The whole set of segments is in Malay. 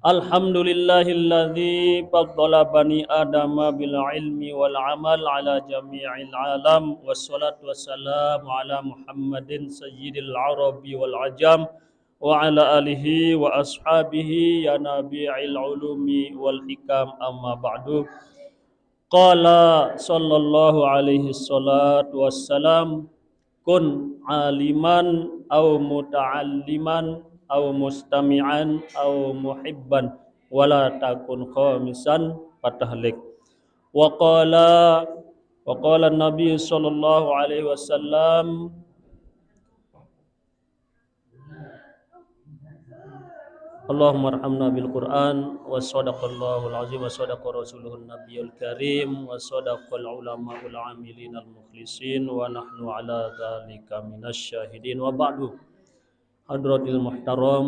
Alhamdulillahilladzi faddala bani adama bil ilmi wal amal ala jami'il alam wassalatu wassalamu ala Muhammadin sayyidil arabi wal ajam wa ala alihi wa ashabihi ya nabi'il ulumi wal hikam amma ba'du. Qala sallallahu alaihi salatu wassalam, kun aliman au muta'alliman au mustami'an au muhibban wala takun khamisan fatahlik. Wa qala wa qala Nabi sallallahu alaihi wasallam, Allahumma arhamna bil Qur'an wa sadaqallahul azim wa sadaqa rasuluhun nabiyul karim wa sadaqal ulama'ul amilin al mukhlisin wa nahnu ala dzalika minasy syahidin wa ba'du. Hadratil muhtaram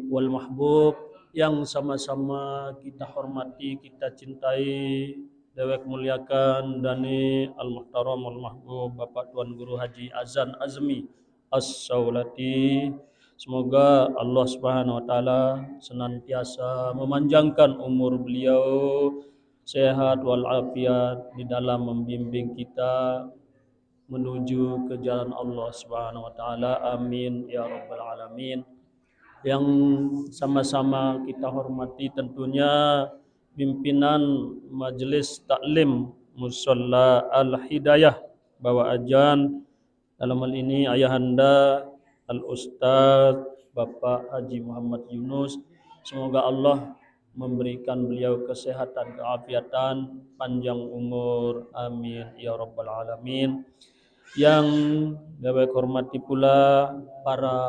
wal mahbub yang sama-sama kita hormati, kita cintai, dewek muliakan dani al muhtaram wal mahbub Bapak Tuan Guru Haji Azan Azmi As-Saulati. Semoga Allah Subhanahu wa taala senantiasa memanjangkan umur beliau, sehat walafiat di dalam membimbing kita menuju ke jalan Allah Subhanahu wa taala. Amin ya rabbal alamin. Yang sama-sama kita hormati tentunya pimpinan Majelis Taklim Musalla Al Hidayah Bawa Ajan, dalam hal ini ayahanda Al Ustaz Bapak Haji Muhammad Yunus. Semoga Allah memberikan beliau kesehatan, keafiatan, panjang umur. Amin ya rabbal alamin. Yang dapat hormati pula para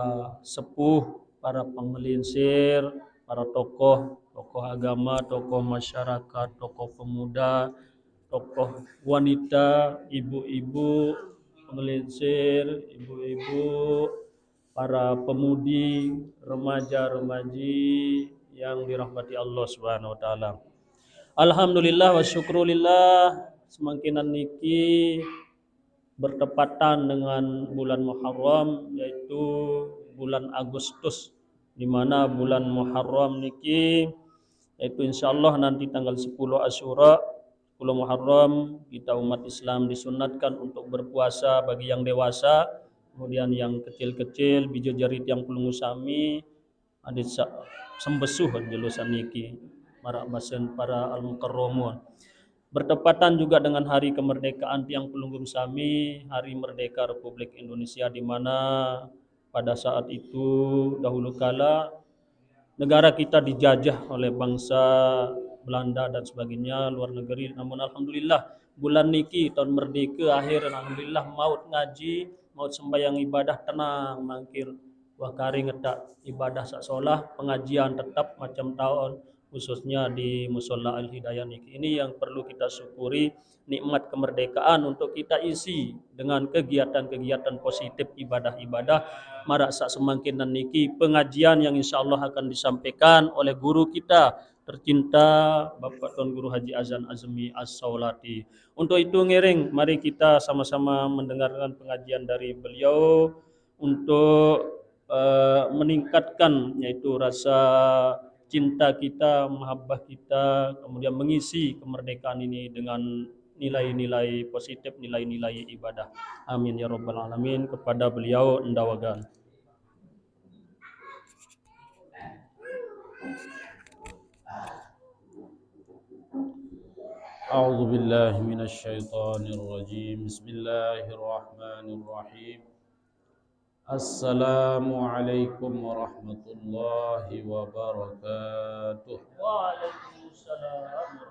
sepuh, para penggelincir, para tokoh agama, tokoh masyarakat, tokoh pemuda, tokoh wanita, ibu-ibu penggelincir, ibu-ibu, para pemudi, remaja-remaji yang dirahmati Allah Subhanahu wa taala. Alhamdulillah wa syukrulillah, semakinan niki bertepatan dengan bulan Muharram, yaitu bulan Agustus, di mana bulan Muharram niki yaitu insyaallah nanti tanggal 10 Asyura, 10 Muharram, kita umat Islam disunatkan untuk berpuasa bagi yang dewasa, kemudian yang kecil-kecil bijo jarit yang pelungu sami adit sembesuh jelusan niki marak basen para al-mukarramun. Bertepatan juga dengan hari kemerdekaan Tiang Pelunggung Sami, hari merdeka Republik Indonesia, di mana pada saat itu dahulu kala negara kita dijajah oleh bangsa Belanda dan sebagainya, luar negeri. Namun alhamdulillah bulan niki tahun merdeka akhir, alhamdulillah maut ngaji, maut sembahyang ibadah tenang mangkir. Wah kari ngetak ibadah sak solah, pengajian tetap macam tahun, khususnya di Musholla Al Hidayah niki. Ini yang perlu kita syukuri, nikmat kemerdekaan untuk kita isi dengan kegiatan-kegiatan positif, ibadah-ibadah. Marak sak semangkinan niki pengajian yang insyaallah akan disampaikan oleh guru kita tercinta Bapak Tuan Guru Haji Azan Azmi As-Saulati. Untuk itu ngiring, mari kita sama-sama mendengarkan pengajian dari beliau untuk meningkatkan yaitu rasa cinta kita, mahabbah kita, kemudian mengisi kemerdekaan ini dengan nilai-nilai positif, nilai-nilai ibadah. Amin ya rabbal alamin. Kepada beliau endawagan. أعوذ بالله من الشيطان الرجيم بسم الله الرحمن الرحيم السلام عليكم ورحمة الله وبركاته. Waalaikumsalam.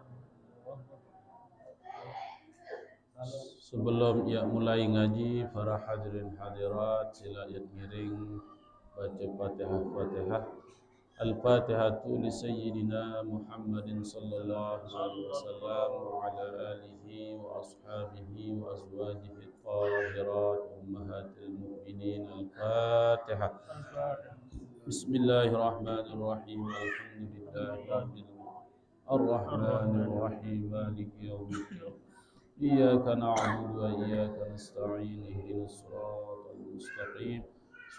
Sebelum ia mulai ngaji, para hadirin hadirat sila ia ngiring baca Fatihah. Al-Fatihatu li Sayyidina Muhammadin sallallahu alaihi wasallam wa ala alihi wa ashabihi wa azwajihi tahirat ummahatil mu'minin. Al-Fatihah. Bismillahirrahmanirrahim. Alhamdulillahi rabbil arrahmanir rahim maliki yaumiddin. Iyyaka na'budu wa iyyaka nasta'in. Ihdinas siratal mustaqim.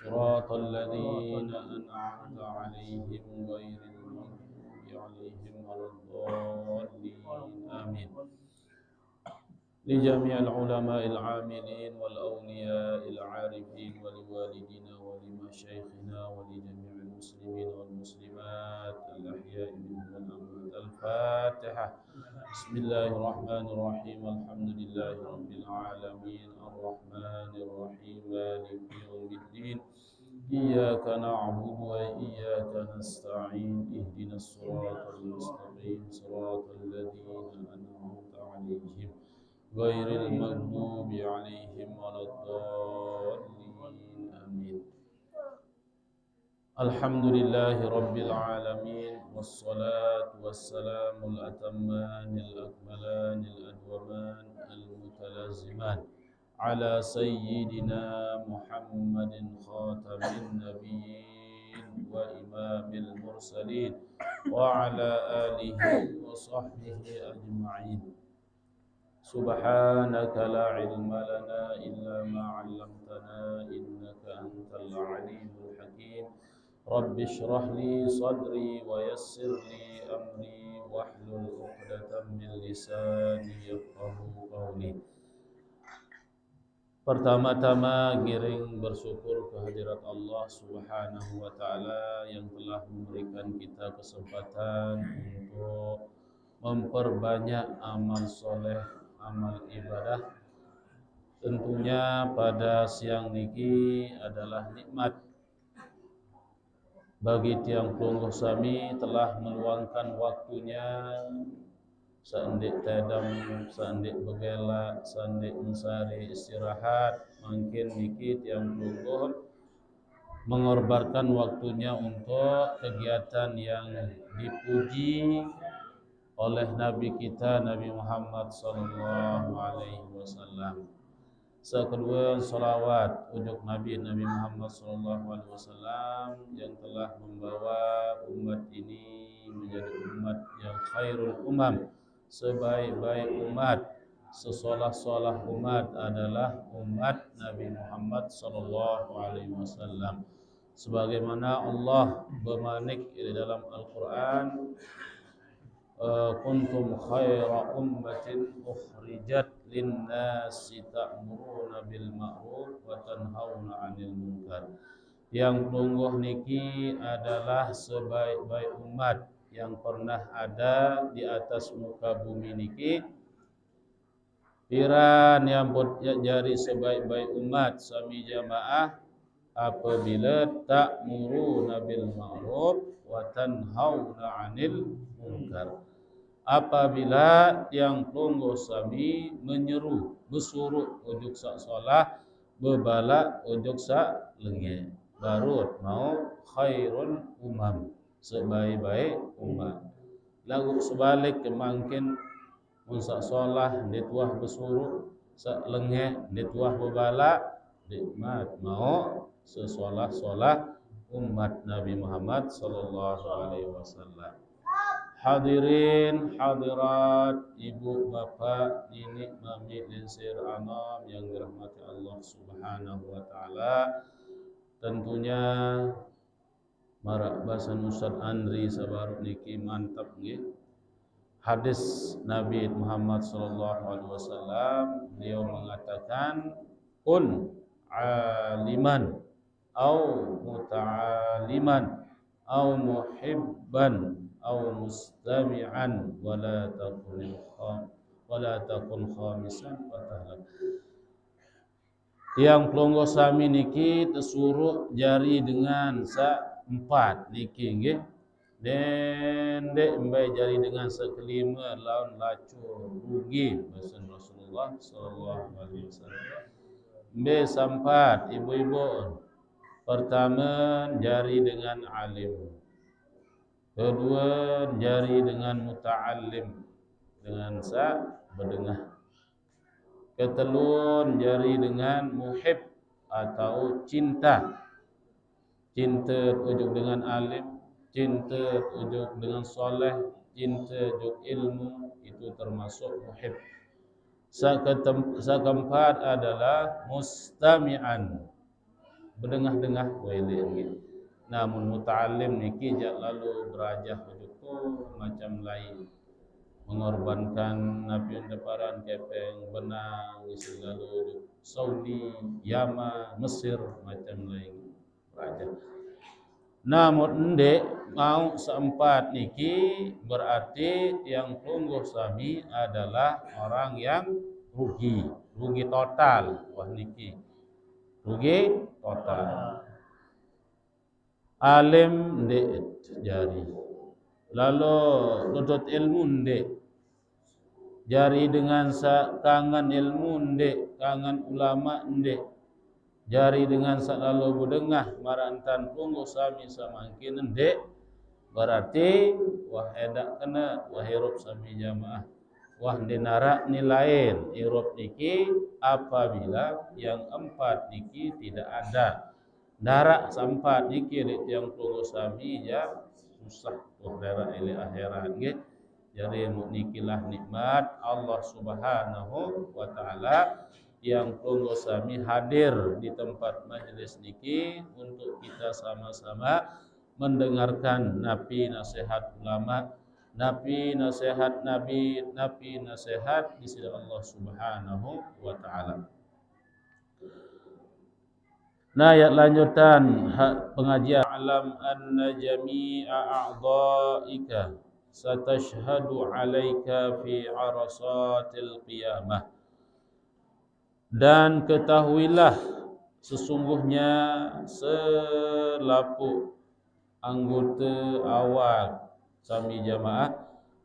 صراط الذين أنعمت عليهم غير المغضوب عليهم ولا الضالين آمين. لجميع العلماء العاملين والأولياء العارفين ولوالدينا ولمشايخنا ولجميع المسلمين والمسلمات الأحياء منهم والأموات. الفاتحة. بسم الله الرحمن الرحيم. الحمد لله رب العالمين الرحمن الرحيم مالك يوم الدين إياك نعبد وإياك نستعين اهدنا الصراط المستقيم صراط الذين أنعمت عليهم غير المغضوب عليهم ولا الضالين آمين. الحمد لله رب العالمين والصلاة والسلام الأتمان الأكملان الأدومان المتلازمان على سيدنا محمد خاتم النبيين وإمام المرسلين وعلى آله وصحبه أجمعين. سبحانك لا علم لنا إلا ما علمتنا إنك أنت العليم الحكيم. رب اشرح لي صدري ويسر لي أمري واحلل عقدة من لساني يفقهوا قولي. Pertama-tama giring bersyukur kehadirat Allah Subhanahu wa taala yang telah memberikan kita kesempatan untuk memperbanyak amal soleh, amal ibadah. Tentunya pada siang niki adalah nikmat bagi tiang pelungguh sami telah meluangkan waktunya seandik tedam, seandik begela, seandik mensari istirahat. Mungkin niki tiang pelungguh mengorbankan waktunya untuk kegiatan yang dipuji oleh Nabi kita Nabi Muhammad sallallahu alaihi wasallam. Sekedua salawat untuk Nabi Muhammad sallallahu alaihi wasallam yang telah membawa umat ini menjadi umat yang khairul umam, sebaik-baik umat, sesolah-solah umat adalah umat Nabi Muhammad sallallahu alaihi wasallam. Sebagaimana Allah bermanik di dalam Al-Qur'an, kuntum khaira ummatin ukhrijat linnasi ta'muruna bil ma'ruf wa tanhauna 'anil munkar. Yang pelungguh niki adalah sebaik-baik umat yang pernah ada di atas muka bumi niki. Piran yang jadi sebaik-baik umat sami jamaah apabila ta'muruna bil ma'ruf wa tanhauna 'anil munkar. Apabila tiang pelungguh sami menyeru, bersuruh ujuk sak solah, berbala ujuk sak lengge, baru mau khairul umam, sebaik-baik umat. Lagu sebalik kemangkin mun sak solah dituah bersuruh, sak lengge dituah berbala, nikmat mau sesolah-solah umat Nabi Muhammad sallallahu alaihi wasallam. Hadirin hadirat, ibu bapa, nenek mami linsir anam yang dirahmati Allah Subhanahu wa taala. Tentunya marak bahasan Ustaz Andri sabarut niki mantap nggih. Hadis Nabi Muhammad sallallahu alaihi wasallam, beliau mengatakan kun aliman au muta'aliman au muhibban au mustami'an wala takun khamisan fatahlak. Yang pelungguh sami niki tersuruh jari dengan empat niki nggih. Den dek mbai jari dengan sekelima lawan lacur rugi bahasa Rasulullah sallallahu alaihi wasallam. Mbe sampat ibu-ibu. Pertama jari dengan alim. Kedua jari dengan muta'allim, dengan berdengah. Ketelun jari dengan muhib atau cinta. Cinta ujuk dengan alim, cinta ujuk dengan soleh, cinta ujuk ilmu, itu termasuk muhib. Keempat adalah mustami'an, berdengah-dengah wele. Namun muta'allim niki jak lalu berajah ujuk tu macam lain, mengorbankan Nabi deparan kepeng benang lalu Saudi, Yaman, Mesir macam lain raja. Namun ndek mau seempat niki berarti yang tunggu sami adalah orang yang rugi total. Wah niki rugi total. Alim ndek jari, lalu nutut ilmu ndek jari dengan kangen ilmu ndek, kangen ulama ndek jari dengan lalu budengah marantan tunggu sami samangkin ndek berarti wah edak kena wah hirup sami jamaah wah dinara ni lain hirup niki apabila yang empat niki tidak ada darak sampat niki yang tunggu sami ya susah tuh darak ili akhirat nggih. Jadi nikilah nikmat Allah Subhanahu wa taala yang tunggu sami hadir di tempat majelis niki untuk kita sama-sama mendengarkan nabi nasihat ulama, nabi nasihat nabi nasihat di sisi Allah Subhanahu wa taala. Nah, ayat lanjutan pengajian alam anna jami'a a'dha'ika satashhadu 'alaika fi 'arasatil qiyamah. Dan ketahuilah sesungguhnya selaput anggota awak sami jamaah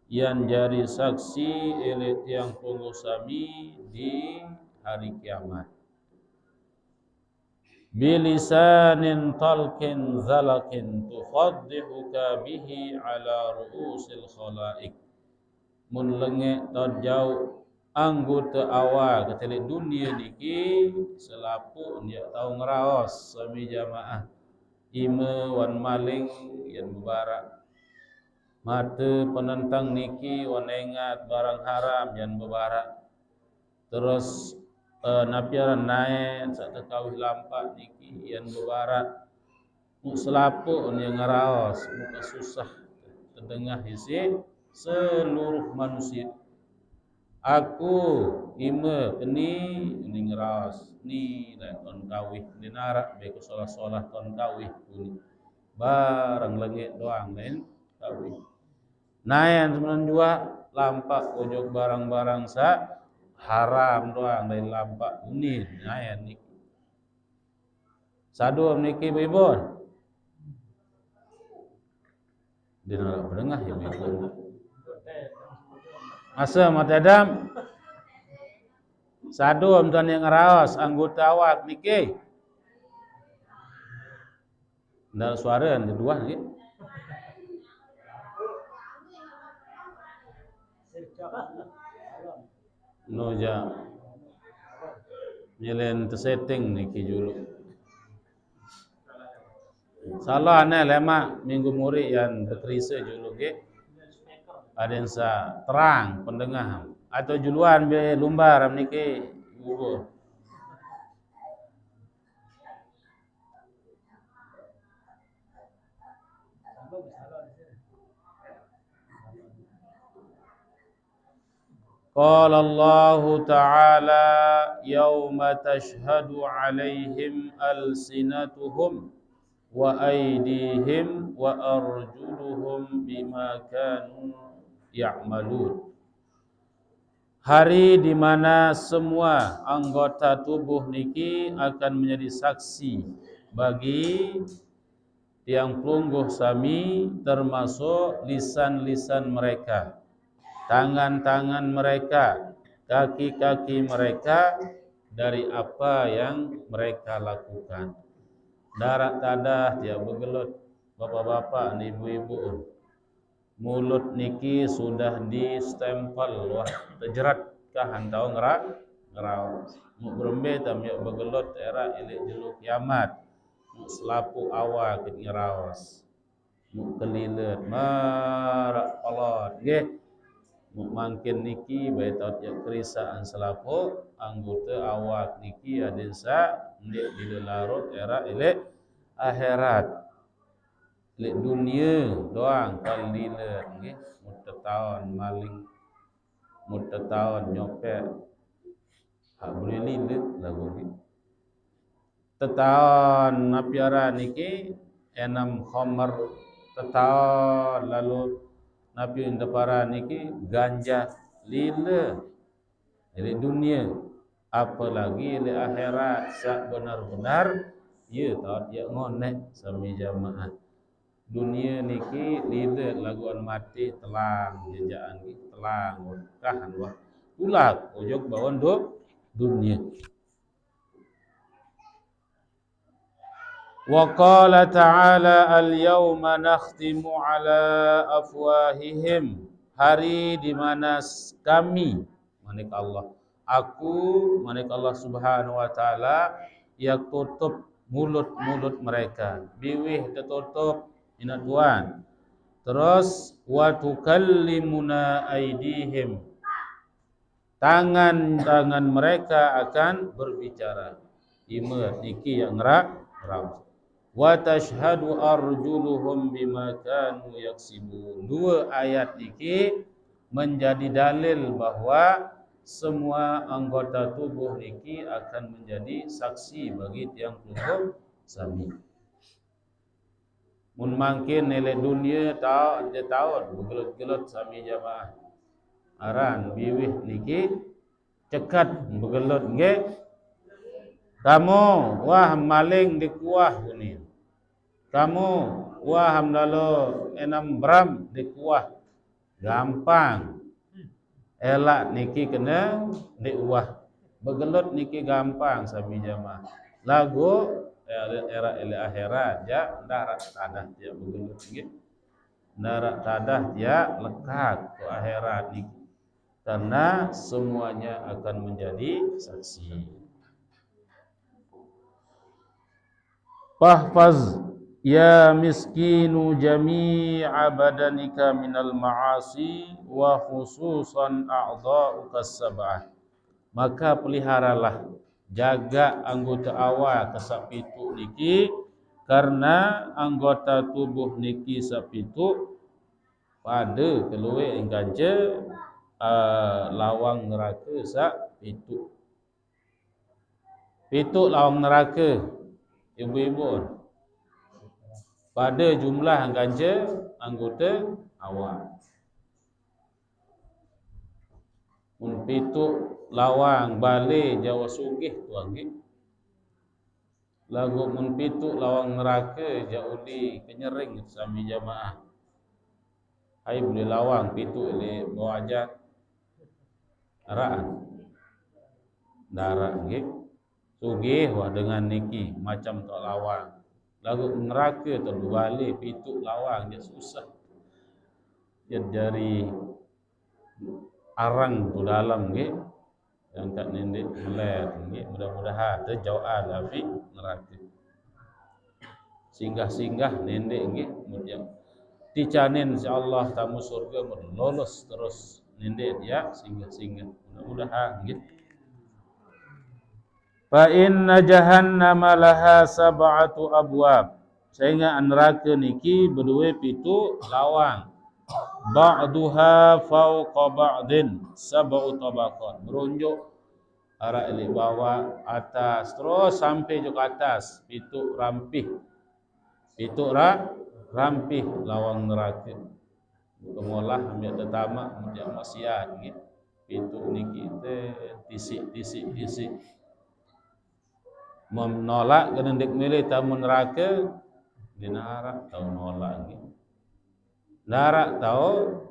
yang jadi saksi oleh tiang tunggu sami di hari kiamat. Bilisanin talqin zalakin tukhaddihuka bihi ala ru'usil khalaik. Mun lengek jauh anggota awal ketelik dunia niki selapu dia tahu ngeraos sami jamaah ime wan maling yang bebarak mata penentang niki wan ingat barang haram yang bebarak terus napiaran naik sak tekawih lampak niki yang bebarak selapu dia ngeraos muka susah terdengar isi seluruh manusia. Aku ima ini ngeras ni ton kawih ni narak be ko solah ton kawih kuni barang langit doang lain kawih nayan sebenarnya jua lampak ojok barang-barang sa haram doang lain lampak kuni nayan niki sadu niki bebon dinarak berengah ya bebon asa mata adam sadu amtan yang ngeraos anggota awak niki ndak suara yang kedua niki no ja nyelen tersetting niki dulu salah ane lema minggu muri yang berkerisa dulu niki aden sa terang pendengah atau juluan be lumbar niki gugur. Qala Allah Ta'ala yauma tashhadu 'alaihim alsinatuhum wa aydihim wa arjuluhum bima kanu ya'malun. Hari di mana semua anggota tubuh niki akan menjadi saksi bagi tiang pelungguh sami termasuk lisan-lisan mereka, tangan-tangan mereka, kaki-kaki mereka dari apa yang mereka lakukan. Darat tadah dia bergelut bapak-bapak, ibu-ibu. Mulut niki sudah di stempel wah terjerat kah hantau ngerawas mu berembe tam ya begelot era ilik jeluk kiamat mu selapu awal kit ngerawas mu kelilet marak kolot nggih mu mangkin niki bae taut ya kerisaan selapu anggota awak niki adensa ndek dilarut era ilik akhirat lek dunia doang kalilan nggih mutataon maling mutataon nyopet hak boleh lilet lagu nggih tetaon napiara niki enam khamar tetaon lalu napi indapara niki ganja lila di dunia apalagi di akhirat sak benar-benar ya taat ya ngonek sami jamaah dunia niki lila laguan mati telang jejaan ki telang kahan wah ulah ujug bawon do dunia wa qala ta'ala al-yawma nakhtimu ala afwahihim hari di mana kami manik Allah aku manik Allah Subhanahu wa taala yang tutup mulut-mulut mereka biwih tertutup inat Tuhan terus wa tukallimuna aidihim tangan-tangan mereka akan berbicara imat iki yang ram wa tashhadu arjuluhum bima kanu yaksibun dua ayat iki menjadi dalil bahwa semua anggota tubuh niki akan menjadi saksi bagi tiang tubuh sami mun mangkin nilai dunia tahu dia tahu begelut-gelut sami jamaah aran biwih niki cekat begelut nggih kamu wah maling dikuah kuning kamu wah hamdalo enam bram dikuah gampang elak niki kena diuah begelut niki gampang sami jamaah lagu era akhirat ya darat tadah dia begelut nggih darat tadah dia lekat ke akhirat niki karena semuanya akan menjadi saksi fahfaz ya miskinu jami'a badanika minal ma'asi wa khususan a'dha'uka sab'ah maka peliharalah jaga anggota awal kesapitu niki karena anggota tubuh niki sapitu pada keluwe engkance lawang neraka sak pitu lawang neraka ibu-ibu pada jumlah ganja anggota awam mun pitu lawang balik Jawa sugih tuang nggih lagu mun pitu lawang neraka jauli kenyering sami jamaah hai boleh lawang pitu le bawa aja araan darat nggih sugih wah dengan niki macam tok lawang lagu neraka tu balik pitu lawang dia susah dia dari arang tu dalam nggih yang kat nendek melet nggih mudah-mudahan terjauhan api neraka singgah-singgah nendek nggih kemudian dicanin insyaallah tamu surga lolos terus nendek dia singgah-singgah mudah-mudahan nggih fa inna jahannama laha sab'atu abwab sehingga neraka niki berdua pitu lawang ba'duha fawqa ba'din sab'u tabaqat merunjuk arah li bawah atas terus sampai ke atas pitu rampih lawang neraka kemolah ambil tertamak ambil maksiat gitu pitu niki teh tisik menolak genendek milih tamu neraka dinarak tahu nolak gitu narak tahu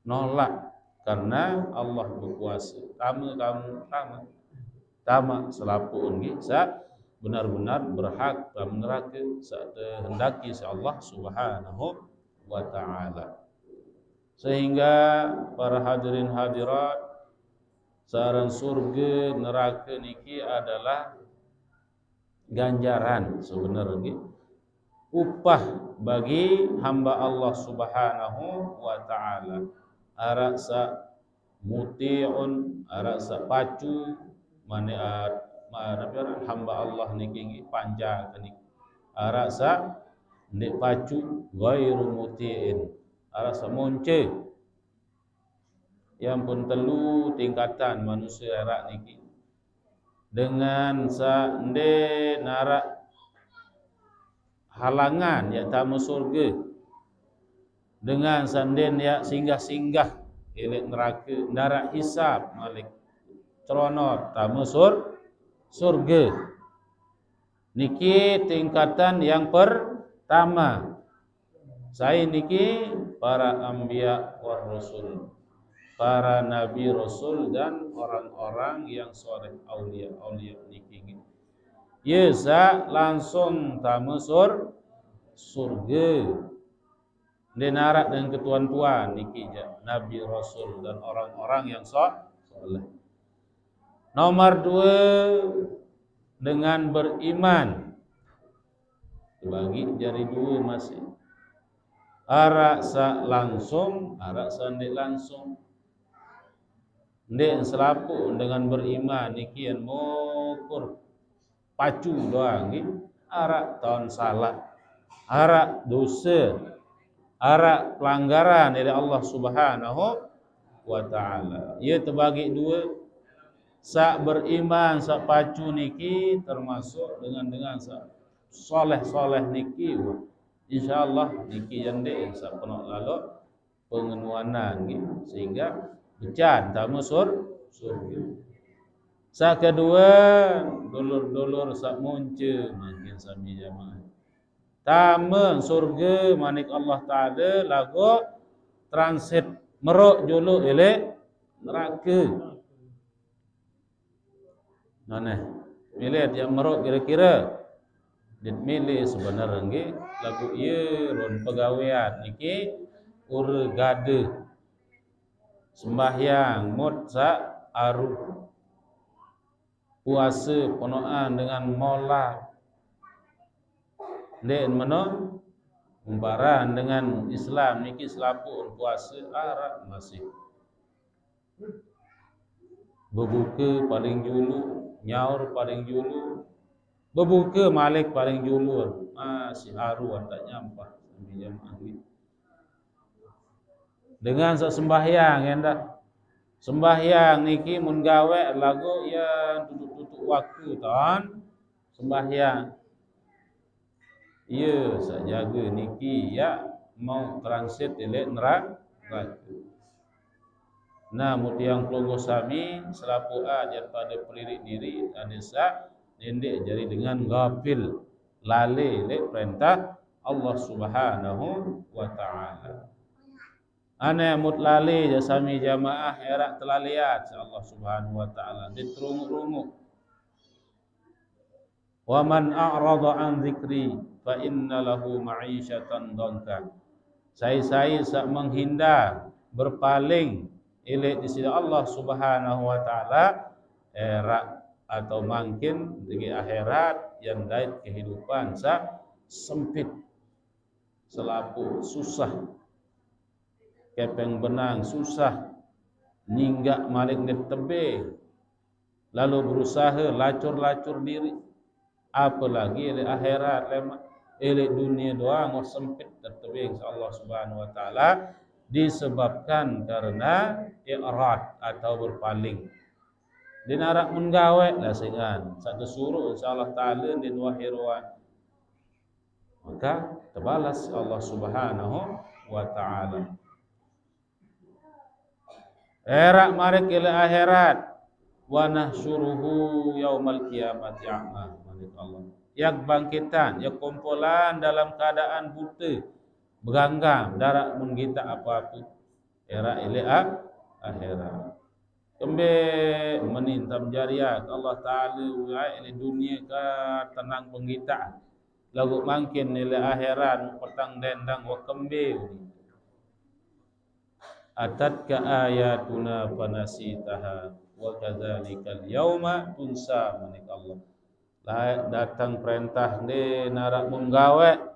nolak karena Allah berkuasa tamak selapun nggih sa benar-benar berhak dalam neraka saat hendaki Allah Subhanahu wa taala sehingga para hadirin hadirat saran surga neraka niki adalah ganjaran sebenarnya upah bagi hamba Allah Subhanahu wa taala arasa muti'un arasa pacu mana hamba Allah niki panjang niki arasa ndek pacu ghairu muti'in arasa monce yang pun telu tingkatan manusia erak niki dengan sa ndek narak halangan ya tamu surga dengan sanden ya singgah-singgah elek neraka narak hisab malik ceronot tamu surga niki tingkatan yang pertama. Saya niki para anbiya war rasul, para nabi rasul dan orang-orang yang soleh aulia niki. Yesa langsung tamu surga. Denarak dengan ketuan-tuan niki nabi rasul dan orang-orang yang soleh. Nomor 2 dengan beriman. Bagi jari 2 masih. Arak sa langsung, arak sa ndek langsung. Ndek selapu dengan beriman niki yang mokur pacu doang gitu. Arak tahun salah, arak dosa, arak pelanggaran dari Allah Subhanahu wa taala. Ia terbagi 2. Sak beriman sak pacu niki termasuk dengan sak soleh niki. Insyaallah niki jande sak penuh lalu pengenuanan gitu sehingga becan tamu surga. Sak kedua dulur-dulur sak munce makin sami jamaah. Tamu surga manik Allah taala lagu transit merok jolo elek neraka. Nana milih dia merok kira-kira dit milih sebenarnya nggih lagu ieu ron pegawaian niki ure gade sembahyang mut sa aru puasa ponoan dengan mola den meno umparan dengan Islam niki selapu puasa arak masih berbuka paling dulu nyaur paling dulu berbuka malik paling dulu masih aru tak nyampah jamaah dengan sembahyang enda sembahyang niki mun gawe lagu ya tutup waktu tahun sembahyang iya sajaga niki ya mau transit elek neraka. Nah mutiang keluarga sami selapu ajat pada peririk diri anesa nendek jadi dengan gafil lale lek perintah Allah Subhanahu wa taala. Ane mut lale sami jamaah erak telaliat Allah Subhanahu wa taala ditrungu-rungu. Wa man a'rada an dzikri fa inna lahu ma'isyatan dhanka. Saya sak menghindar berpaling elek di sisi Allah Subhanahu wa taala erak atau mungkin di akhirat yang dait kehidupan sempit selapu susah kepeng benang susah ninggak malik net tebe lalu berusaha lacur diri apalagi elek akhirat lemak elek dunia doang sempit tertebe insyaallah Subhanahu wa taala disebabkan karena i'rad atau berpaling. Dinarak menggawe lah sengan satu suruh insyaallah taala din wahiruan. Maka terbalas Allah Subhanahu wa taala. Erak marek ila akhirat wa nahsyuruhu yaumal qiyamati a'ma. Allah. Yak bangkitan, yak kumpulan dalam keadaan buta. Beganggam darat mun kita apa-apa era ile akhirat kembe menintam jariah Allah taala wa ile dunia ka tenang penggita lagu mangkin ile akhirat petang dendang wa kembe atatka ayatuna fanasitaha wa kadzalikal yauma tunsa manik Allah datang perintah de narak menggawe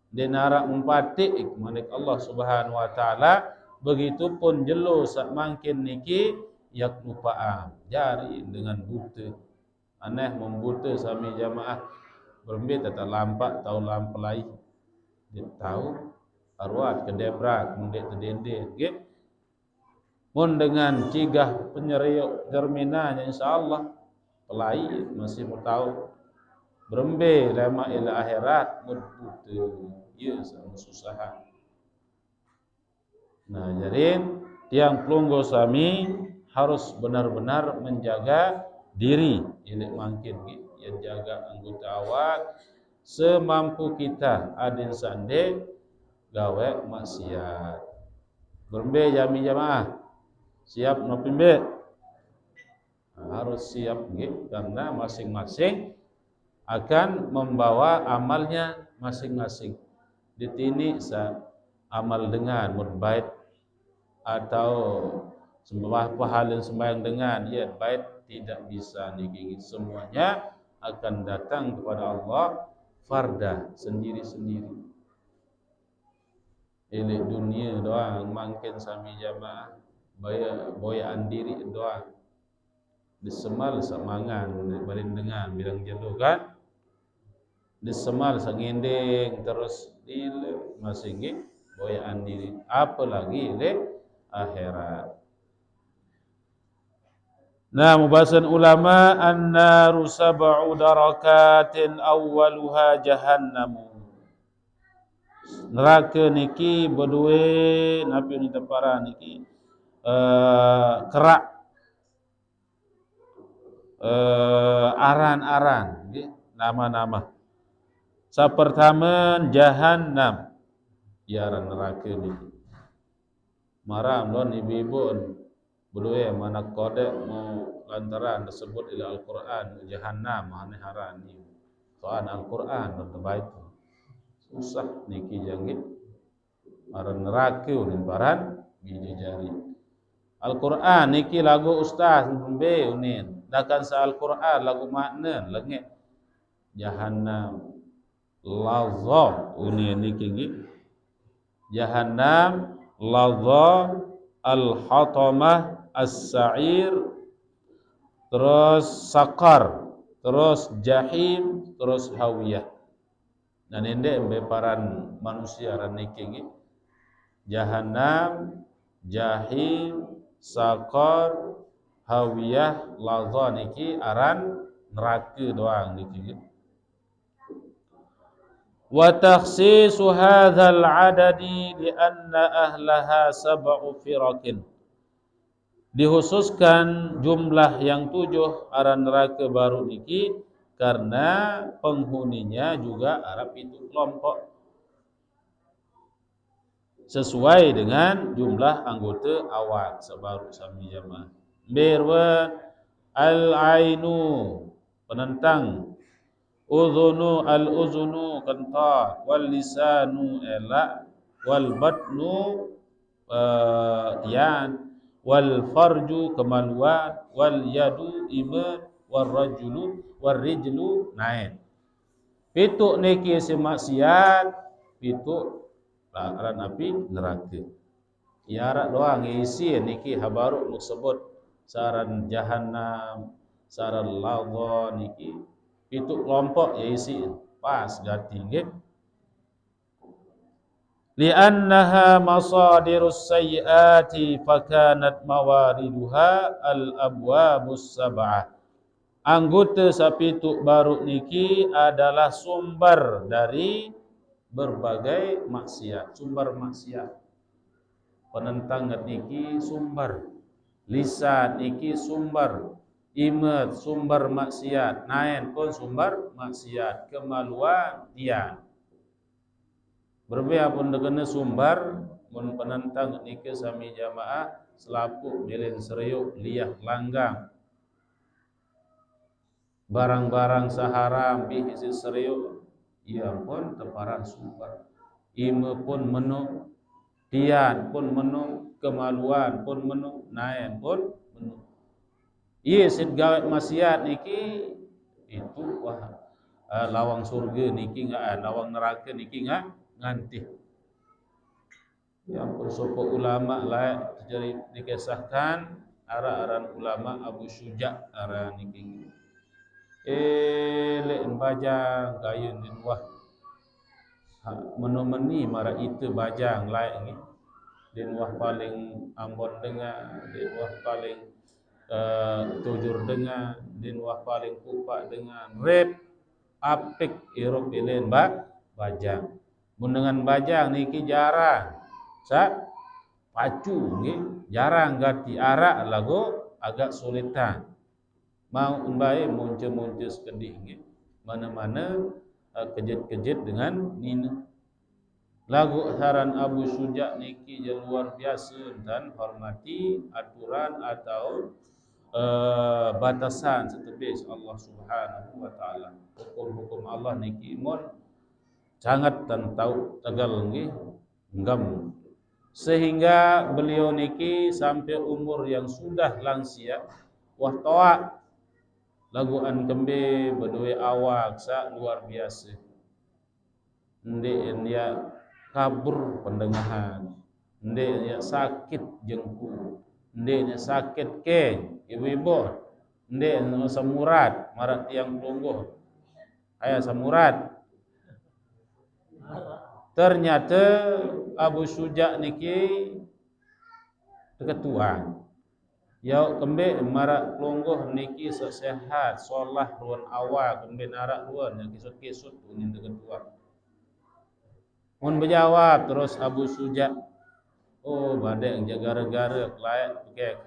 denarak mempatik manik Allah Subhanahu wa taala begitupun jelo sak mangkin niki yak lupaan jari dengan buta aneh membuta sami jamaah berbe tata lampak tau lampelai dia tahu arwah kedebrak mendek tedende ge mun dengan cigah penyeriuk germinanya insyaallah pelai masih mau tahu berembe lama ila akhirat mudputu ieu susah. Nah, jadi tiang pelunggu sami harus benar-benar menjaga diri ini mungkin ya jaga anggota awak semampu kita adin sande gawe maksiat berembe jami jamaah siap nopimbe harus siap karena masing-masing akan membawa amalnya masing-masing ditini sa amal dengan mudbait atau sembah pahalin sembahyang dengan ya baik tidak bisa niki semuanya akan datang kepada Allah farda sendiri-sendiri. Ini dunia doang makin sami jamaah boyaan diri doang disemal samangan balin dengan bilang jelo kan disemal sangendeng terus dile masing boyaan diri apalagi le akhirat. Nah, mubasan ulama an-naru sab'u darakatin awwaluha jahannamu. Neraka niki berdua napi ni tepara niki kerak aran-aran nama-nama. Sa pertama jahannam ya neraka niki. Maram lon ibu-ibu berdua mana kode mau lantaran disebut ila Al-Quran jahannam mana harani soal Al-Quran terbaik susah niki janggit aran neraka ulin baran biji jari Al-Quran niki lagu ustaz be unin dakan sa Al-Quran lagu makna lengit jahannam lazza unin niki jahannam lazza al-hatamah as-sa'ir terus sakar terus jahim terus hawiyah dan ini beparan manusia ran niki jahannam jahim sakar hawiyah lazza niki aran neraka doang niki wa takhsisu hadzal adadi li anna ahlaha sab'u firaqin dikhususkan jumlah yang 7 aran neraka baru niki karena penghuninya juga Arab itu kelompok sesuai dengan jumlah anggota awak sebaru sami jamaah berwa al-ainu penentang uzunu al-uzunu kentar wal lisanu ela wal batnu yan wal farju kemaluan wal yadu iman wal rajulu wal rijlu naik pituk niki si maksiat pituk aran api neraka iarak doang isi niki habaru sebut saran jahannam saran lagha niki pituk kelompok ya isi pas gati nggih li'annaha masadirus sayyiati fakanat mawariduha al-abwabus sab'ah anggota sapituk baru niki adalah sumber dari berbagai maksiat sumber maksiat penentang niki sumber lisan niki sumber imat sumber maksiat naen pun sumber maksiat kemaluan tian berbeda pun dengan sumber mun penentang niki sami jamaah selapu milin seriuk liyah langgang barang-barang saharam bi isi seriuk ia pun teparan sumber ime pun menu tian pun menu kemaluan pun menu naen pun menu ieu sid gawe maksiat niki itu wah lawang surga niki enggak lawang neraka niki enggak ngantih yang bersopo ulama lah jadi dikisahkan ara-aran ulama Abu Syuja ara niki le bajang gayun din wah menomeni mara itu bajang lain ni din wah paling ambon dengar, din wah paling tujur dengar, din wah paling kupak dengan rep apik irop ilen bajang. Mun dengan bajang niki jarang sa pacu nggih, jarang ganti arak lagu agak sulitan. Mau bae munce-munce sekedik nggih. Mana-mana kejut-kejut dengan nina. Lagu saran Abu Suja niki je luar biasa dan hormati aturan atau batasan setebis Allah Subhanahu wa taala. Hukum-hukum Allah niki mon sangat dan tahu tegal nggih ngam. Sehingga beliau niki sampai umur yang sudah lansia wah toa lagu an kembe berdua awak sa luar biasa. Ndek dia kabur pendengahan, ndek dia sakit jengku, ndek dia sakit ke ibu-ibu, ndek samurat marat tiang pelungguh, ayah samurat. Ternyata Abu Suja niki ketua. Yau kembe marak pelungguh niki sehat, solah ruan awal kembe narak ruan yang kisut-kisut unin ketua. Mun berjawab terus Abu Suja, oh badai gara-gara kelayak kek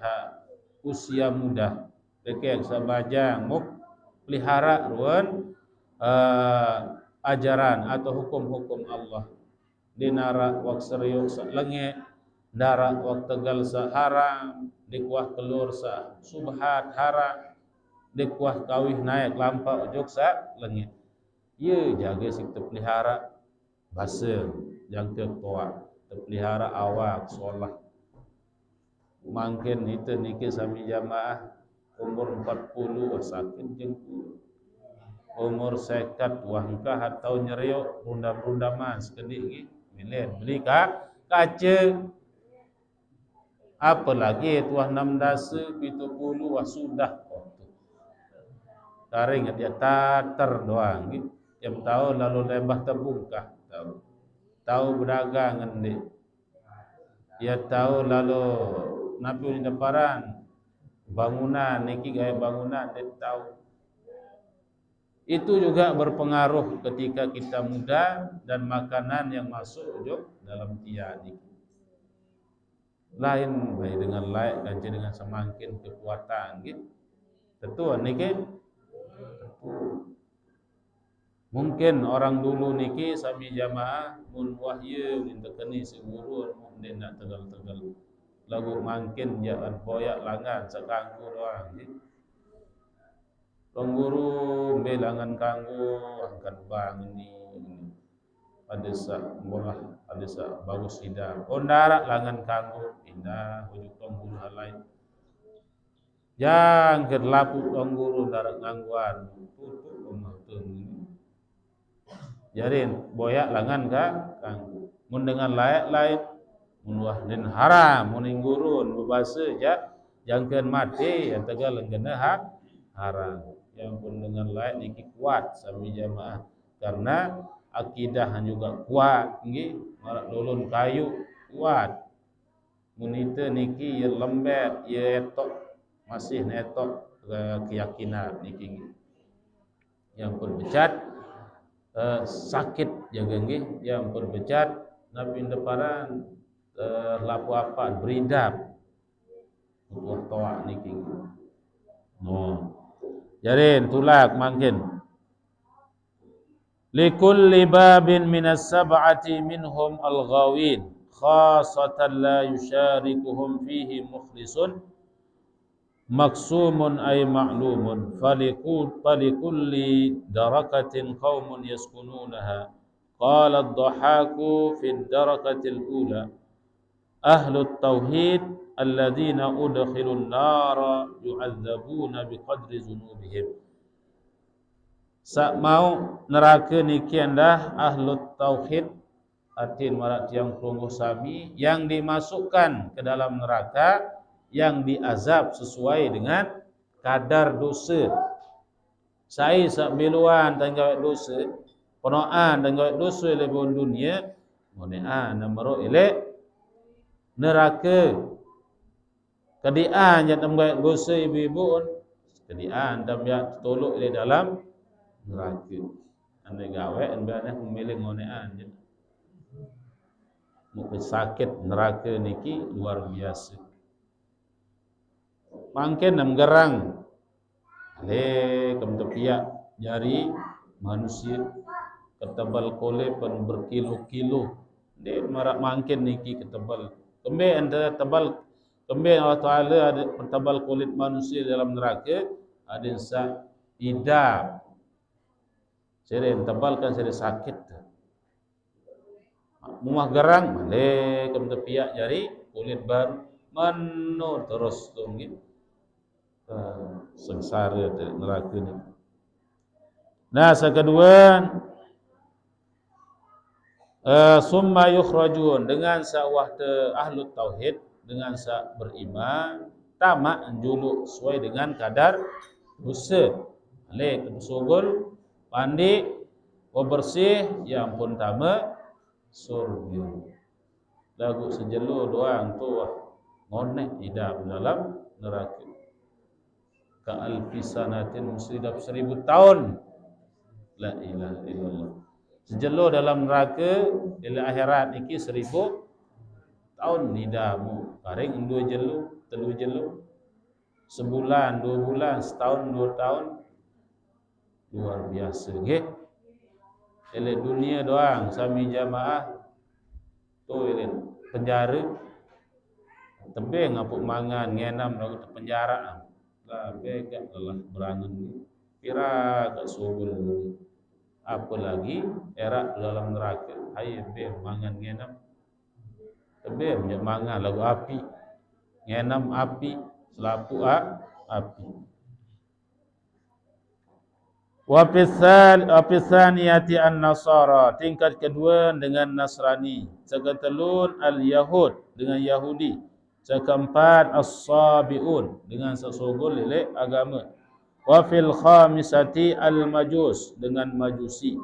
usia muda, kek sabajang muk pelihara ruan ajaran atau hukum-hukum Allah. Dinara wak serius lenge, dara wak tegal haram, dikuah kelur sa subhat haram, dikuah kawih naik lampau ujug sa lenge. Ye jaga sik terpelihara basa yang ketua terpelihara awak solah. Mungkin itu niki sami jamaah umur 40 sakit jengku. Umur sekat wangkah atau nyeriuk rundam-rundaman sekedik ngi milen beli kaca. Apalagi tuah 6 70 wah sudah taring dia tatar doang gitu. Yang tahu lalu lembah terbungkah tahu berdagang ngendi. Dia tahu lalu nabi di deparan bangunan niki gaya bangunan dia tahu. Itu juga berpengaruh ketika kita muda dan makanan yang masuk ujuk dalam tiang niki. Lain baik dengan lain ganti dengan semakin kekuatan gitu. Tentu niki mungkin orang dulu niki sami jamaah mun wahyu minta keni seguru mun nak tegal-tegal lagu mungkin ya boyak langan sakanggu doang gitu. Pengguru belangan kanggo angkat bang ini ada sa bolah ada sa bagus sidang ondara langan kanggo indah ujuk pengguru lain yang kedelapu pengguru darat ngangguan tutup rumah teng jarin boyak langan kanggo mun dengan lain mun wah den haram mun gurun bebasa jangkeun mati yang tegal lenggena haram yang pun dengan lain niki kuat sami jamaah karena akidah juga kuat nggih marak lulun kayu kuat mun itu niki ye lembet ye etok masih netok keyakinan niki yang pun becat sakit jaga nggih yang pun becat nabi deparan lapu apa beridap butuh toa niki no jarin tulak mangkin likulli babin minas sab'ati minhum al-ghawin khasatan la yusyarikuhum fihi mukhlisun maksumun ay ma'lumun falikulli darakatin qaumun yaskununaha qala ad-dhahaku fi ad-darakatil ula ahlut tauhid alladzina udkhilun nara yu'adzabuna biqadri dzunubihim. Sak mau neraka niki anda ahlut tauhid artin marat yang pelungguh sami yang dimasukkan ke dalam neraka yang diazab sesuai dengan kadar dosa. Saya sak biluan tanggaw dosa Ponoan dan goit dosa le bon dunia, monean namaro elek neraka. Kadian yang goit dosa ibu-ibu kadian dan biak tolok le dalam neraka. Ande gawe ande memilih monean je. Mungkin sakit neraka niki luar biasa. Mangken nam gerang le kem tepiak jari manusia ketebal kole pen berkilo-kilo de marak mangken niki ketebal kembe anda tebal kembe Allah Taala ada tebal kulit manusia dalam neraka ada sa idap seren tebal kan seren sakit mumah gerang le kem tepiak jari kulit baru mano terus tunggu sengsara neraka ni. Nah, sekedua summa yukhrajun dengan sawah ahlu tauhid dengan sa beriman tamak njuluk sesuai dengan kadar dosa. Le sugul pandi bersih ya ampun tama surga. Lagu sejelo doang tu ngonek hidup dalam neraka. Ka alfisanatin musridab 1000 tahun. La ilaha illallah. Sejelo dalam neraka di akhirat niki 1000 tahun nidamu. Paring 2 jelo, 3 jelo. Sebulan, 2 bulan, setahun, 2 tahun. Luar biasa nggih. Ele dunia doang sami jamaah tu ele penjara. Tebing ngapuk mangan ngenam lagu penjara. Lah begak lah berangan kira kat subul apalagi era dalam neraka ai be mangan ngenam be mangan lagu api ngenam api selapu api wa fisaniyati an-nasara tingkat kedua dengan Nasrani seketelun al-yahud dengan Yahudi sekeempat as-sabiun dengan sesogol lele agama wa fil khamisati al-majus dengan majusi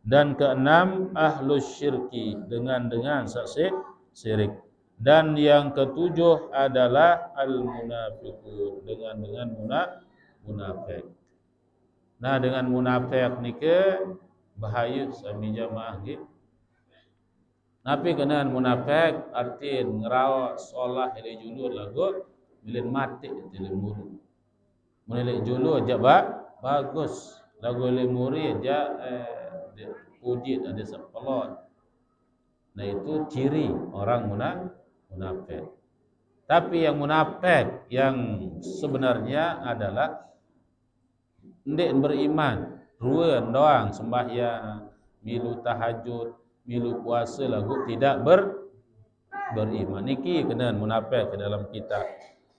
dan keenam ahlus syirki dengan saksi syirik dan yang ketujuh adalah al-munafiqun dengan munafik. Nah dengan munafik ni ke bahaya sami jamaah nggih. Napi kenaan munafik arti ngerawat solah ele julur lagu bilin mati ele muru. Menilai julu aja bagus lagu ele muri aja puji ada sepelon. Nah itu ciri orang munafik. Tapi yang munafik yang sebenarnya adalah ndek beriman, ruan doang sembahyang, milu tahajud, milu puasa lagu tidak beriman. Niki kenaan munafik ke dalam kitab.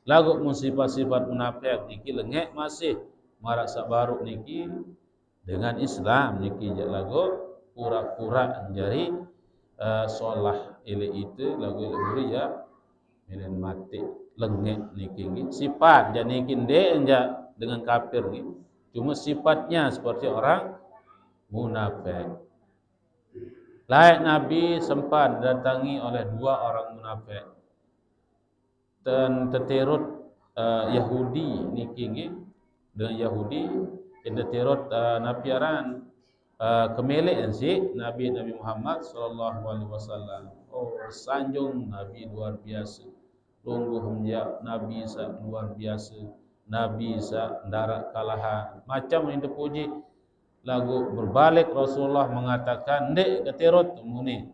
Lagu sifat-sifat munafik niki lengek masih marak sabaruk niki dengan Islam niki jak lagu pura-pura jari solah ile itu lagu ile ya milen mati lengek niki sifat jan niki ndek enjak dengan kafir ni cuma sifatnya seperti orang munafik. Layak Nabi sempat datangi oleh 2 orang munafik dan teterut Yahudi niki dengan Yahudi yang teterut napiaran kemelek si Nabi Muhammad sallallahu alaihi wasallam. Oh sanjung Nabi luar biasa. Lungguh menjak Nabi sa luar biasa. Nabi sa darat kalahan. Macam yang terpuji lagu berbalik Rasulullah mengatakan ndek keterut muni.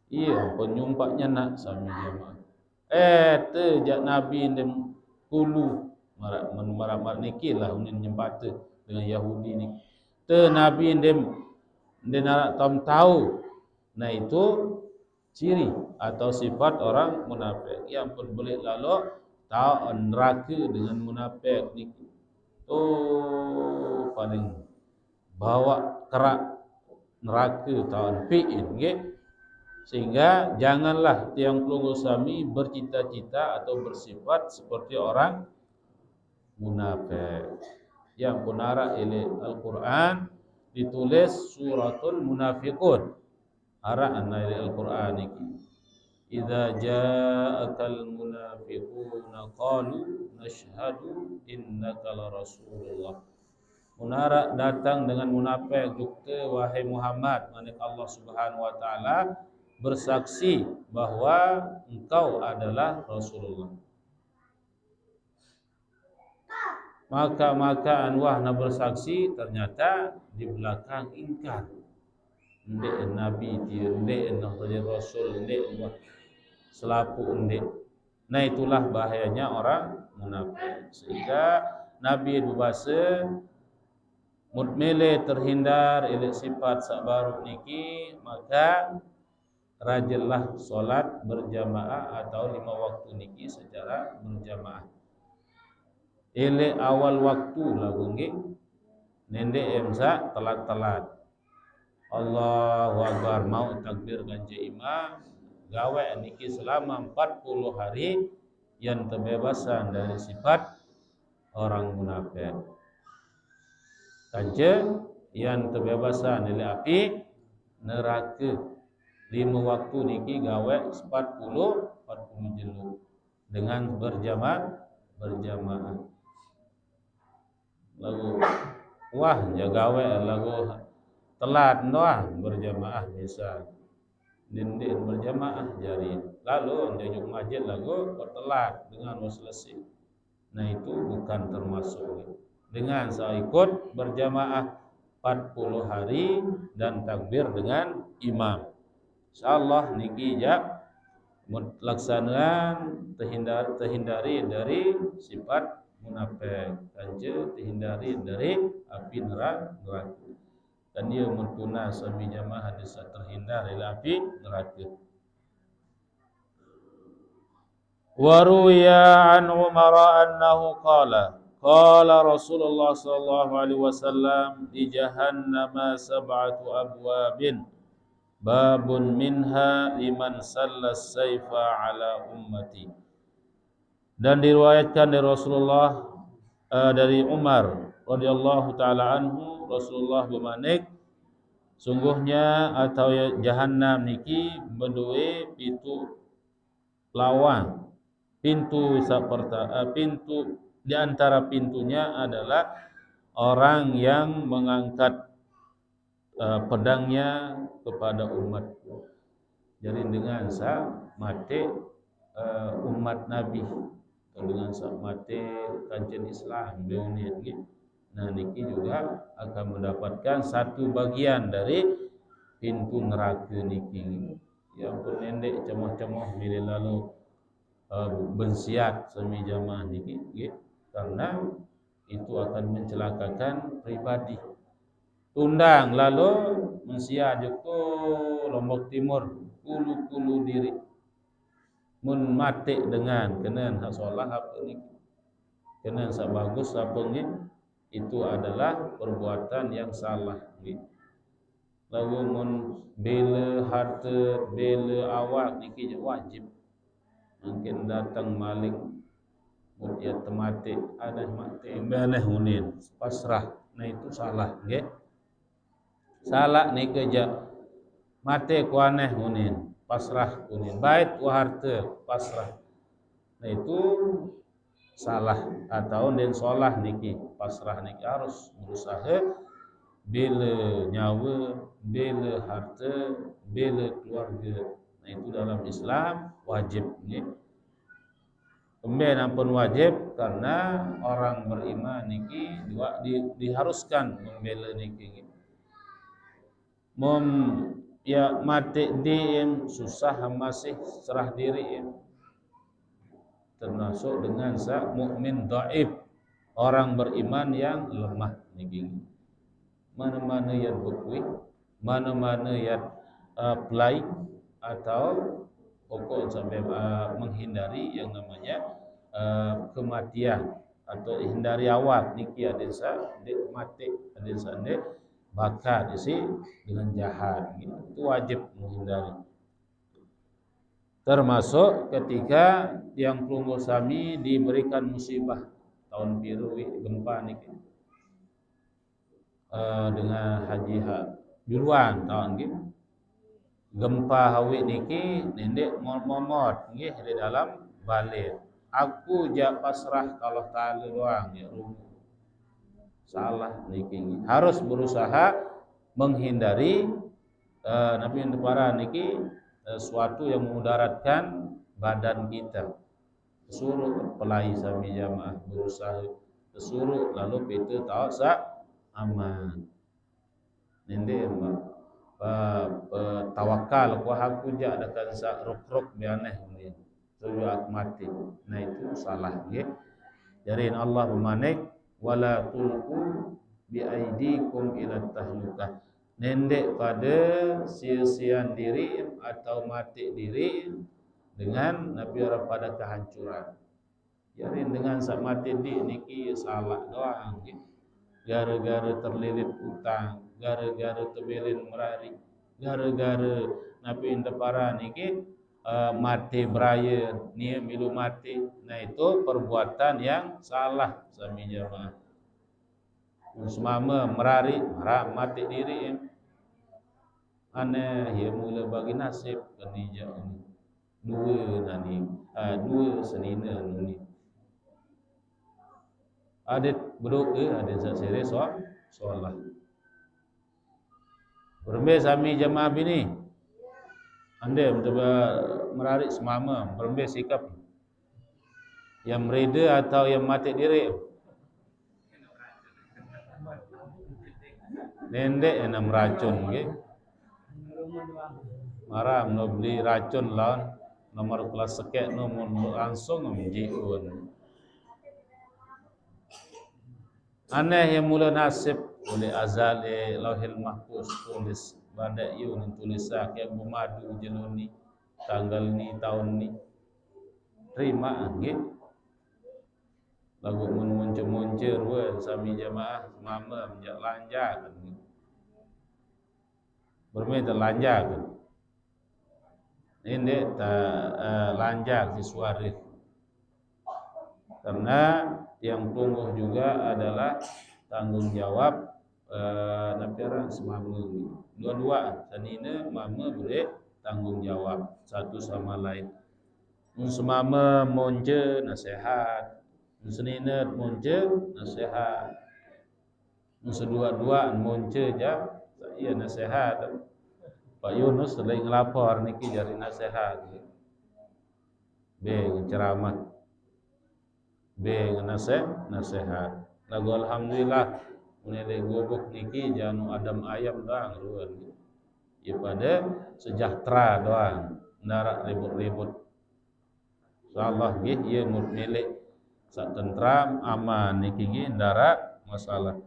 Iya penyumpaknya nak sami jamaah. Jak Nabi ndem hulu marak niki lah unin nyempata dengan Yahudi ni. Nabi ndem nak tahu. Nah itu ciri atau sifat orang munafik yang pun boleh lalu tahu neraka dengan munafik niki. Paling bawa kerak neraka tahun piin nggih. Sehingga janganlah tiang keluarga sami bercita-cita atau bersifat seperti orang munafik. Yang punara ile Al-Quran ditulis suratul munafiqun. Ara ana Al-Qur'an iki. Idza ja'akal munafiquna qalu nashhadu innaka la rasulullah. Munara datang dengan munafik jukte wahai Muhammad, manik Allah Subhanahu wa taala bersaksi bahwa engkau adalah Rasulullah. Maka anwahna bersaksi, ternyata di belakang ingkar. Ndek nabi dia, ndek rasul, ndek selapu ndek. Nah itulah bahayanya orang munafik. Sehingga Nabi berbahasa mutmile terhindar oleh sifat sabaruk niki, maka rajinlah solat berjamaah atau 5 waktu niki secara berjamaah. Ele awal waktu lagu nggih nende emsa telat-telat. Allahu Akbar mau takbir ganje imam gawe niki selama 40 hari yang terbebasan dari sifat orang munafik. Kanje yang terbebasan dari api neraka 5 waktu niki gawe 40 jelu dengan berjamaah. Lagu wah jagawe lagu telat doa berjamaah bisa dinding berjamaah jari lalu jajuk masjid lagu telat dengan selesai. Nah itu bukan termasuk dengan saya ikut berjamaah 40 hari dan takbir dengan imam. Insyaallah niki ja laksanaan terhindari dari sifat munafik, kanje terhindari dari api neraka. Dan dia mentuna sami jamaah desa terhindar dari api neraka. Wa ruwiya an Umar annahu qala Rasulullah sallallahu alaihi wasallam di jahannama sab'atu abwabin babun minha liman sallas sayfa ala ummati. Dan diriwayatkan dari Rasulullah dari Umar radhiyallahu taala anhu, Rasulullah bermanik sungguhnya atau jahannam niki berduwe pintu lawang. Pintu pintu di antara pintunya adalah orang yang mengangkat pedangnya kepada umatku. Jadi dengan mati umat Nabi dengan mati kancen Islam dunia ini. Nah niki juga akan mendapatkan satu bagian dari pintu neraka niki. Yang pun nendek cemoh-cemoh bila lalu bensiat semi jamaah niki, karena itu akan mencelakakan pribadi. Tundang lalu mensiat juku Lombok Timur kulu diri. Mun mati dengan kenen hak solah apa ni kenen sak bagus apa ni itu adalah perbuatan yang salah ni. Lalu mun bela harta bela awak niki wajib mungkin datang maling mun dia temati ada mati beleh unin pasrah. Nah itu salah nggih. Salah ni kerja mati ku aneh unin pasrah kunin bait wa harta pasrah. Nah itu salah atau den solah niki pasrah niki harus berusaha bela nyawa, bela harta, bela keluarga. Nah itu dalam Islam wajib nggih. Kemudian ampun wajib karena orang beriman niki diharuskan membela niki. Ya mati diem susah masih serah diri termasuk dengan mukmin dhaif orang beriman yang lemah niki. Mana-mana yang berkuih, mana-mana yang pelai atau pokok sampai menghindari yang namanya kematian atau hindari awak niki ada mati ada bakar isi dengan jahat gitu. Itu wajib menghindari. Termasuk ketika yang pelunggu sami diberikan musibah tahun biru gempa niki. dengan haji duluan tahun gitu. Gempa hawit niki nendek momot nggih di dalam balik. Aku jak pasrah kalau Ta'ala doang ya salah niki. Harus berusaha menghindari Nabi para niki suatu yang memudaratkan badan kita. Suruh pelai sami jamaah berusaha suruh lalu kita tahu aman. Nende tawakal ku aku jak akan sa ruk bianeh ni. Tuju aku mati. Nah itu salah nggih. Jadi Allah memanik wala tulqu bi aidikum ila tahlukah. Nendek pada sia-sian diri atau mati diri dengan nabi pada kehancuran. Jadi dengan sak mati di niki salah doang nggih. Gara-gara terlilit utang, gara-gara terbelin merari, gara-gara nabi intepara niki mati beraya ni milu mati. Nah itu perbuatan yang salah sami jamaah. Semama merari mati diri aneh ya mula bagi nasib kenija ini dua senina ni adet beduk adet sasere soalah berbe sami jamaah bini ande mencoba merarik semama berbe sikap yang mereda atau yang mati diri nendek yang meracun nggih marah no beli racun lawan nomor kelas sekek no langsung menjiun aneh yang mula nasib oleh azal lauhil mahfuz tulis pada yun tulis yang memadu jenuni tanggal ni tahun ni terima nggih lagu muncul sami jamaah mama menjak lanjak kan bermain terlanjak kan ini lanjak di suarif karena yang tunggu juga adalah tanggung jawab nampira semama dua-dua sanina mama boleh tanggung jawab satu sama lain semama monje nasihat senina monje nasihat sedua-dua monje ja iya nasihat Pak Yunus selain ngelapor niki jari nasihat B ceramah B nasihat lagu alhamdulillah mulai gobok niki janu adam ayam doang ruan ya pada sejahtera doang ndarak ribut-ribut insyaallah nggih ieu milik sak tentram aman niki nggih ndarak masalah.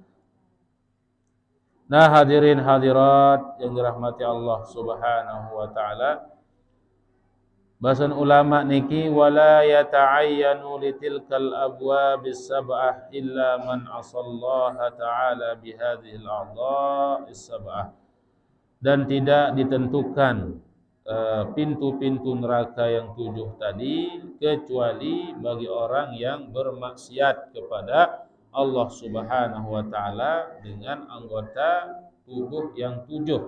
Nah hadirin hadirat yang dirahmati Allah Subhanahu wa taala. Bahasan ulama niki wala yata'ayyanu litilkal abwabis sab'ah illa man asallaha ta'ala bihadhil a'dha'is sab'ah. Dan tidak ditentukan pintu-pintu neraka yang 7 tadi kecuali bagi orang yang bermaksiat kepada Allah Subhanahu wa taala dengan anggota tubuh yang 7.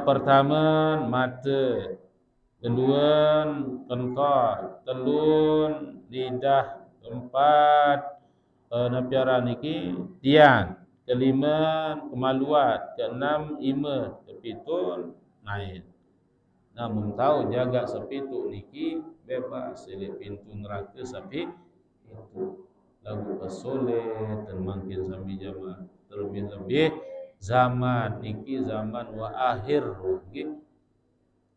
Pertama mata, kedua kentor, telun lidah, keempat napiara niki tian, kelima kemaluan, keenam ima, kepitu naik. Namun tahu jaga sepitu niki bebas dari pintu neraka sapi itu lagu kesulit dan makin sami jamaah terlebih-lebih zaman niki zaman wa akhir nggih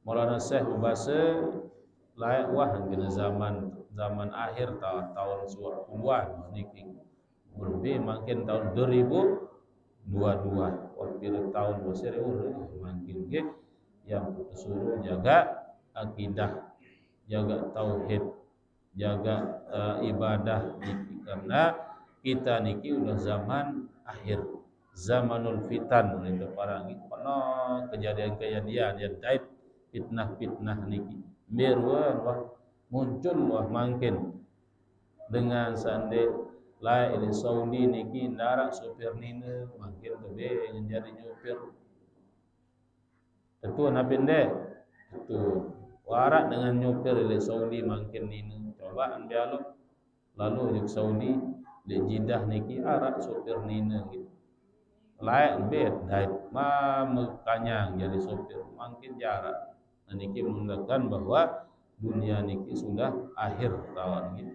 Maulana Syekh bahasa layak wah kena zaman akhir tahun 20-an niki berlebih makin tahun 2022 waktu tahun besar makin nggih yang disuruh jaga akidah, jaga tauhid, jaga ibadah niki karena kita niki udah zaman akhir, zamanul fitan oleh para niki penuh kejadian-kejadian yang dait fitnah-fitnah niki berwan wah muncul wah makin dengan sande lai ile Saudi niki ndarak sopir nina makin tebe yang jadi nyopir. Tentu napinde tentu warak dengan nyopir ile Saudi makin nina. Coba dialog lalu juk Saudi di Jeddah niki arak sopir nina gitu. Layak bet dait kanyang jadi sopir makin jarak. Nah, niki menunjukkan bahwa dunia niki sudah akhir tahun gitu.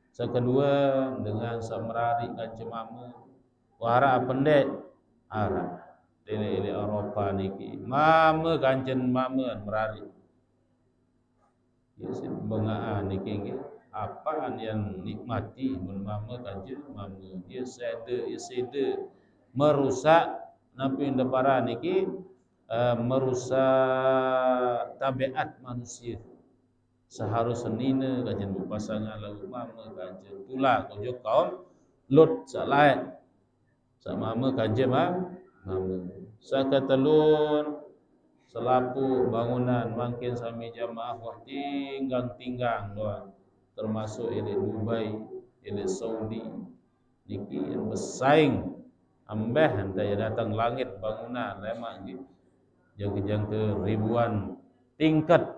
Sekedua dengan samerari kancemamu wara pendek ara ile Eropa niki mame kancen mame merari. Ya sih bengaan niki apaan yang nikmati mun mame kancen mame dia sede merusak napi indepara niki merusak tabiat manusia. Seharusnya nina kajian berpasangan lagu mama kajian pula kujur kaum Lut salai sama mama kajian mama sakatelun selapu bangunan makin sami jamaah wah tinggang doang termasuk ini Dubai ini Saudi niki yang bersaing ambeh hentai datang langit bangunan lemak gitu jang ke ribuan tingkat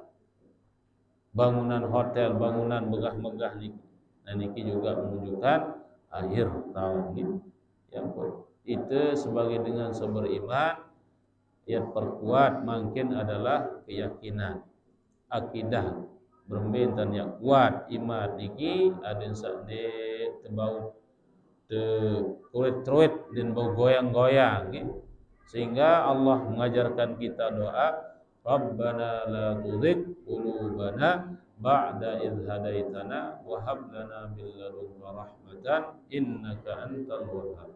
bangunan hotel, bangunan megah-megah niki. Nah niki juga menunjukkan akhir tahun ini. Yang itu sebagai dengan sumber iman yang perkuat makin adalah keyakinan, akidah bermentan yang kuat iman niki ada sakde tebau te kulit dan bau goyang-goyang gitu. Sehingga Allah mengajarkan kita doa Rabbana la tuzigh qulubana ba'da idh hadaitana wa hab lana min ladunka rahmatan innaka antal wahhab.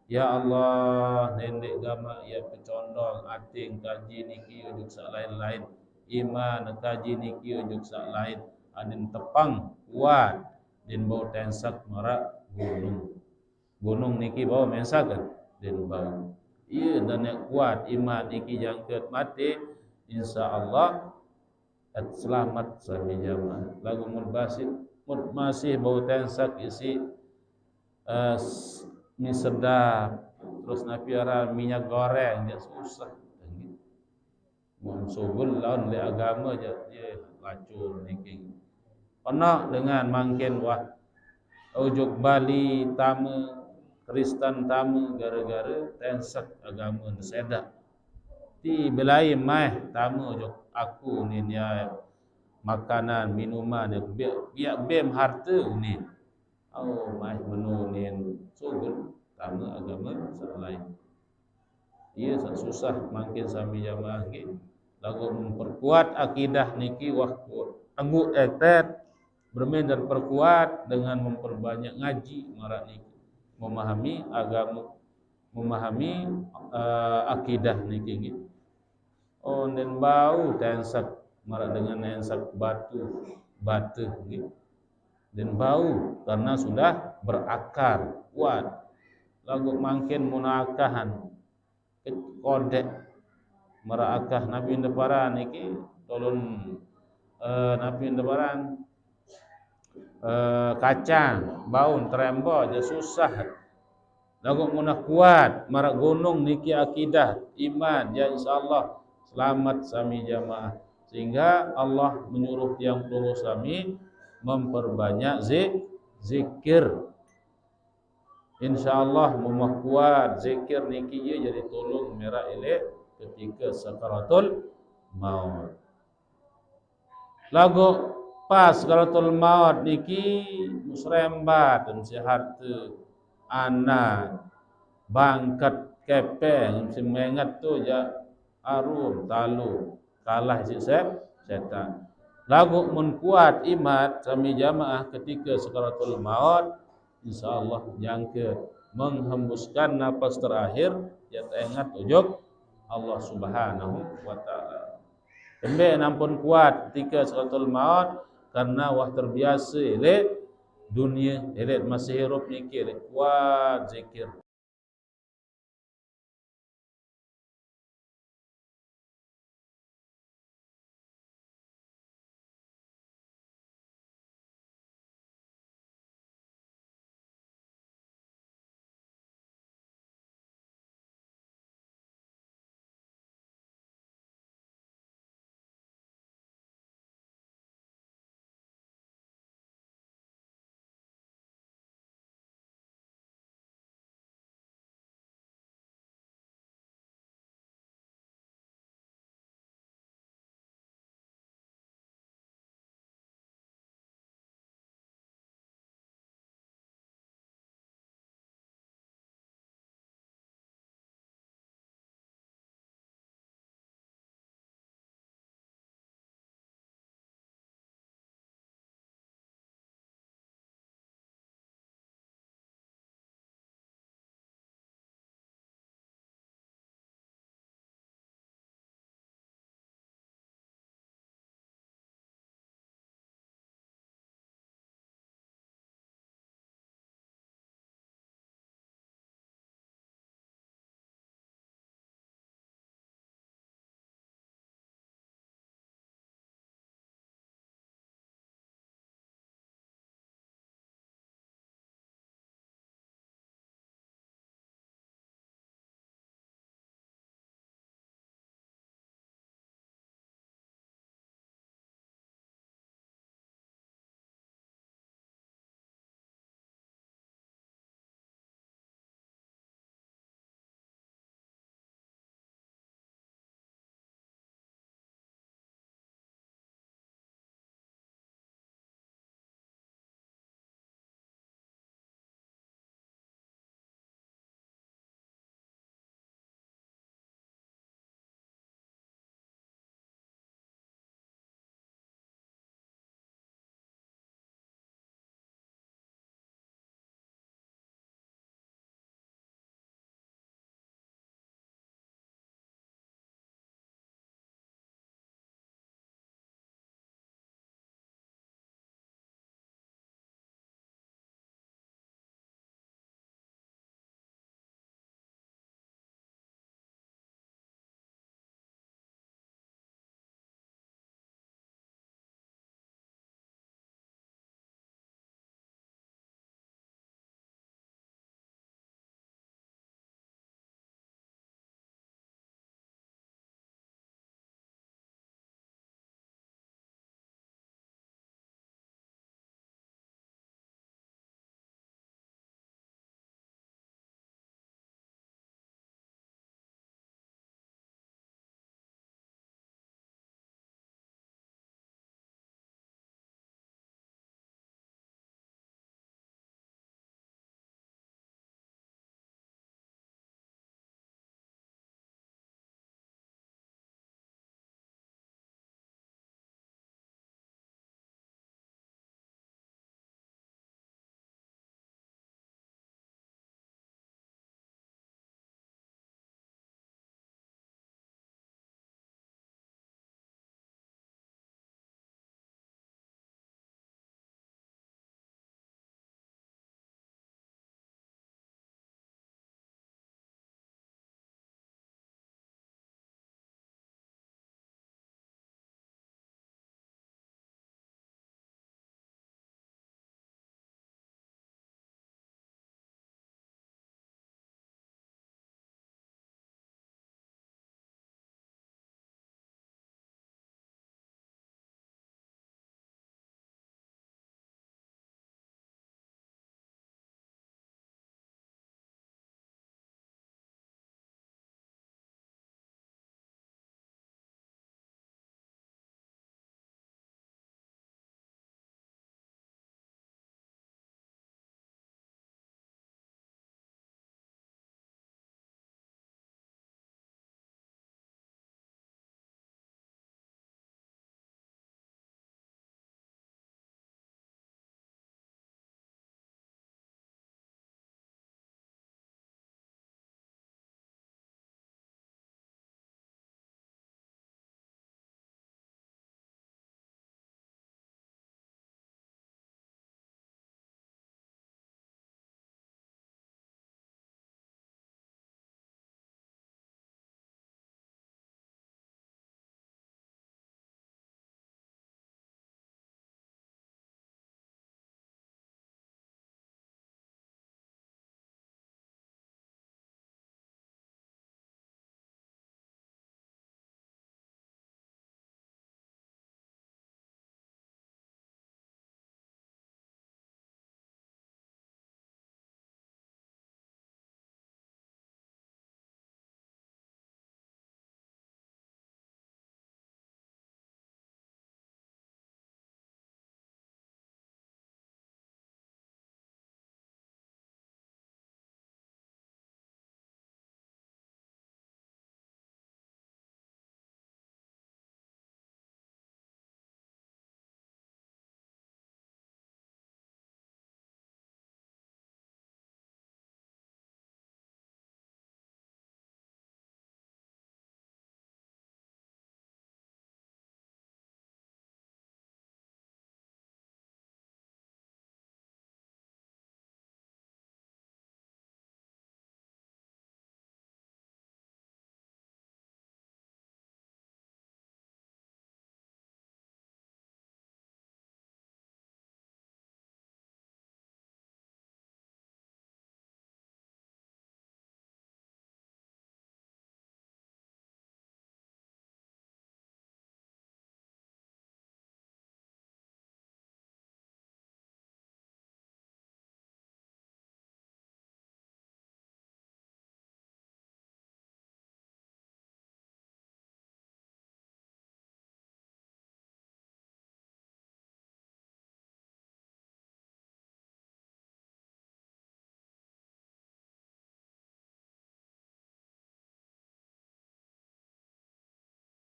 Ya Allah, nendek gama ya pecondong ating kaji niki ujuk sak lain-lain. Iman kaji niki ujuk sak lain. Adin tepang kuat din bau tensak marak gunung. Gunung niki bau mensakan din bau. Iya dan yang kuat iman niki jangkut mati insyaallah selamat sami jamaah. Lagu mudbasit masih bau tensak isi mie sedap terus napiara minyak goreng dia susah gitu. Mun subul lawan le agama je dia lacur niki. Ono dengan mangkin wah ujuk Bali tamu Kristen tamu gara-gara tensak agama seda. Ti belai mai tamu ujuk aku ni dia makanan minuman biak bem harta ni. Oh mai menu ni sugul tamu agama selain. Ia susah makin sami jamaah ni. Lagu memperkuat akidah niki wah tangguh etet bermain dan perkuat dengan memperbanyak ngaji marak niki memahami agama memahami akidah niki gitu. Oh dan bau tensak marak dengan tensak batu gitu. Dan bau karena sudah berakar kuat. Lagu makin munakahan kodek merakah Nabi Indeparan niki tolong Nabi Indeparan kacang baun terembo je susah lagu munah kuat marak gunung niki akidah iman ya insyaallah selamat sami jamaah sehingga Allah menyuruh tiang peluru sami memperbanyak zikir insyaallah mumah kuat zikir niki ye jadi tolong merah elek ketika sakaratul maut lagu pas sakaratul maut niki musrembat dan sehat anak bangkat kepeng semengat tu ja arum talu kalah si setan lagu mun kuat iman sami jamaah ketika sakaratul maut insyaallah jangke menghembuskan nafas terakhir ya ingat ujuk Allah Subhanahu wa taala. Tembe nampun kuat ketika sakaratul maut karena wah terbiasa elek dunia elek masih hirup niki elek kuat zikir